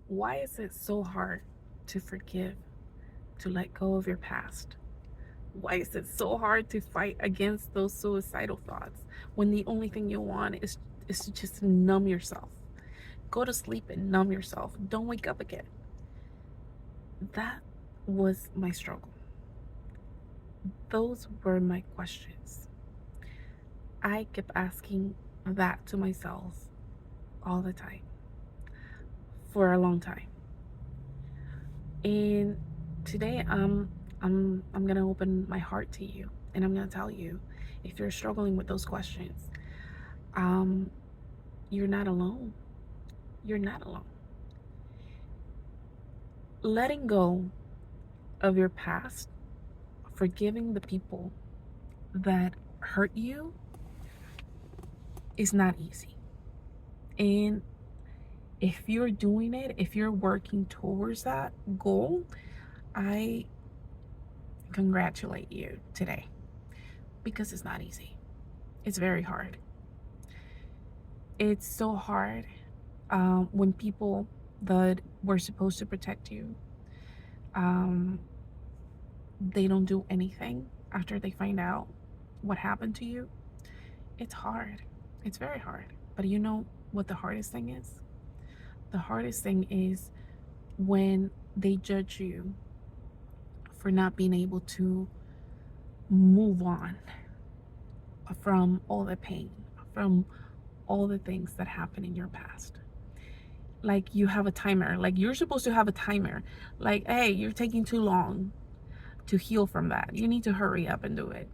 Why is it so hard to forgive, to let go of your past? Why is it so hard to fight against those suicidal thoughts when the only thing you want is to just numb yourself? Go to sleep and numb yourself. Don't wake up again. That was my struggle. Those were my questions. I kept asking that to myself all the time for a long time. And today I'm going to open my heart to you, and I'm going to tell you, if you're struggling with those questions, um you're not alone. You're not alone. Letting go of your past, forgiving the people that hurt you is not easy. And if you're doing it, if you're working towards that goal, I congratulate you today, because it's not easy. It's very hard. It's so hard when people that were supposed to protect you, um, they don't do anything after they find out what happened to you. It's hard. It's very hard. But you know what the hardest thing is? The hardest thing is when they judge you for not being able to move on from all the pain, from all the things that happened in your past. Like, you have a timer. Like, you're supposed to have a timer. Like, hey, you're taking too long to heal from that. You need to hurry up and do it.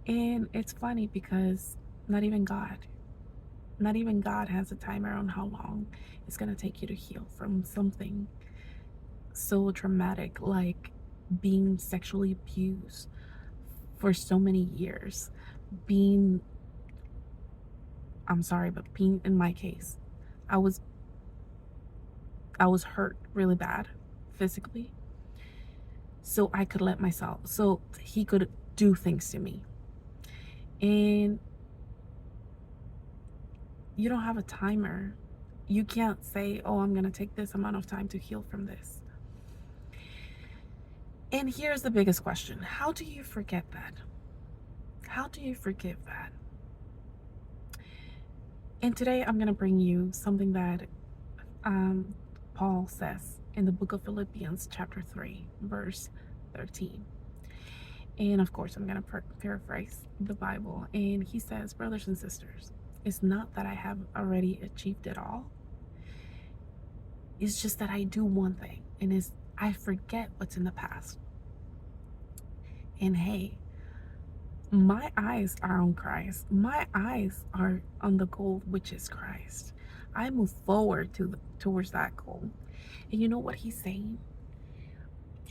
And it's funny because not even God, not even God has a timer on how long it's going to take you to heal from something so traumatic, like being sexually abused for so many years. Being, I'm sorry, but being, in my case, I was I was hurt really bad physically. So I could let myself, so he could do things to me. And you don't have a timer. You can't say, oh, I'm going to take this amount of time to heal from this. And here's the biggest question: how do you forget that? How do you forgive that? And today I'm going to bring you something that um, Paul says in the book of Philippians, chapter 3, verse 13. And of course, I'm going to paraphrase the Bible. And he says, brothers and sisters, it's not that I have already achieved it all. It's just that I do one thing, and is I forget what's in the past. And hey, my eyes are on Christ. My eyes are on the goal, which is Christ. I move forward towards that goal. And you know what he's saying?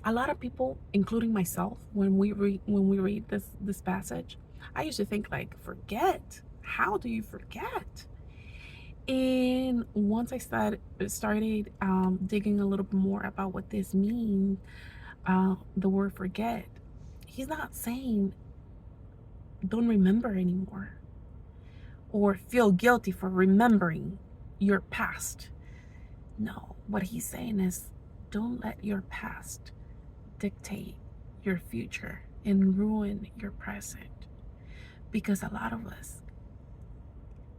A lot of people, including myself, when we read this passage, I used to think, like, forget. How do you forget? And once I started digging a little bit more about what this means, the word forget, he's not saying don't remember anymore or feel guilty for remembering your past. No, what he's saying is don't let your past dictate your future and ruin your present, because a lot of us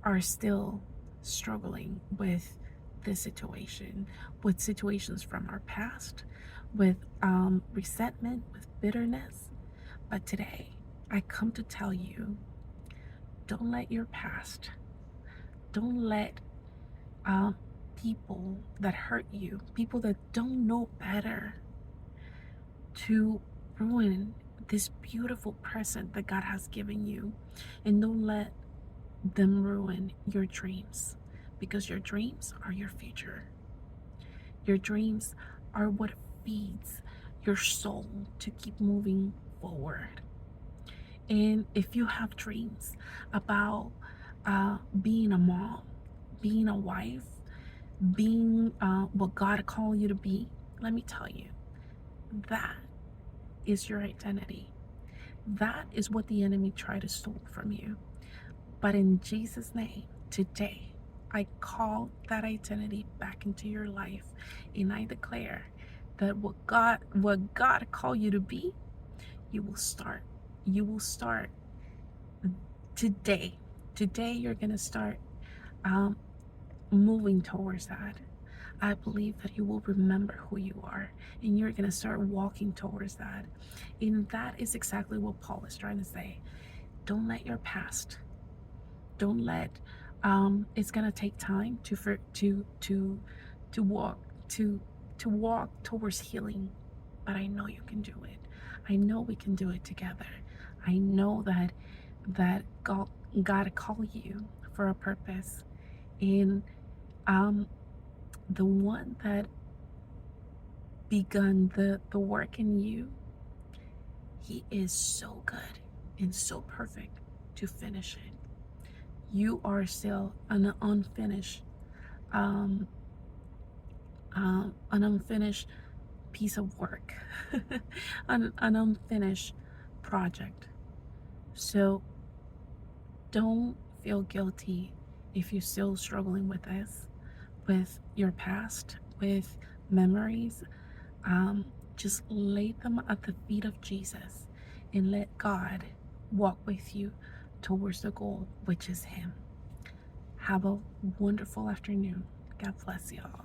are still struggling with this situation, with situations from our past, with resentment, with bitterness. But today, I come to tell you, don't let your past, don't let people that hurt you, people that don't know better, to ruin this beautiful present that God has given you. And don't let them ruin your dreams, because your dreams are your future. Your dreams are what feeds your soul to keep moving forward. And if you have dreams about being a mom, being a wife, being what God called you to be, let me tell you, that is your identity. That is what the enemy tried to steal from you. But in Jesus' name, today, I call that identity back into your life, and I declare that what God called you to be, you will start. You will start today. Today you're gonna start um, moving towards that. I believe that you will remember who you are and you're going to start walking towards that. And that is exactly what Paul is trying to say. Don't let your past, don't let, it's going to take time to walk, to, to walk towards healing. But I know you can do it. I know we can do it together. I know that God called you for a purpose. And um, the one that begun the work in you, he is so good and so perfect to finish it. You are still um, an unfinished piece of work, an unfinished project. So don't feel guilty if you're still struggling with this, with your past, with memories. Um, just lay them at the feet of Jesus and let God walk with you towards the goal, which is Him. Have a wonderful afternoon. God bless y'all.